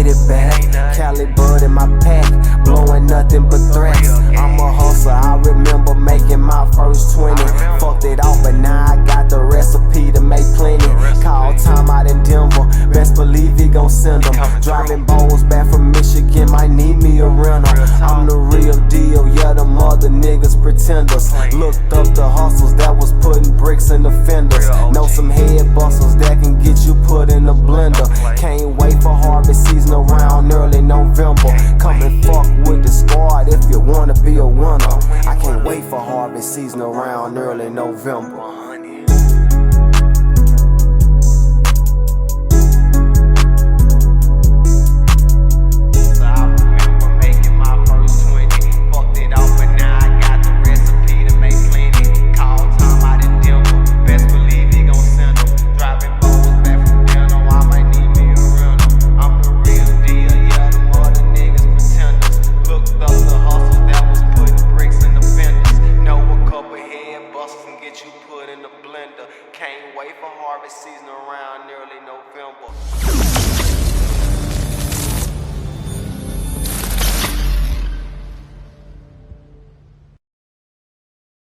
get it back. Cali bud in my pack, blowing nothing but threats. I'm a hustler, I remember making my first 20. Fucked it off, but now I got the recipe to make plenty. Call time out in Denver, best believe he gon' send them. Driving bowls back from Michigan, might need me a rental. I'm the real deal, yeah, them other niggas pretenders. Looked up the hustles that was putting bricks in the fenders. Know some head busters that can get you put in a blender. Can't wait for harvest season around early November. Come and fuck with the squad if you wanna be a winner. I can't wait for harvest season around early November.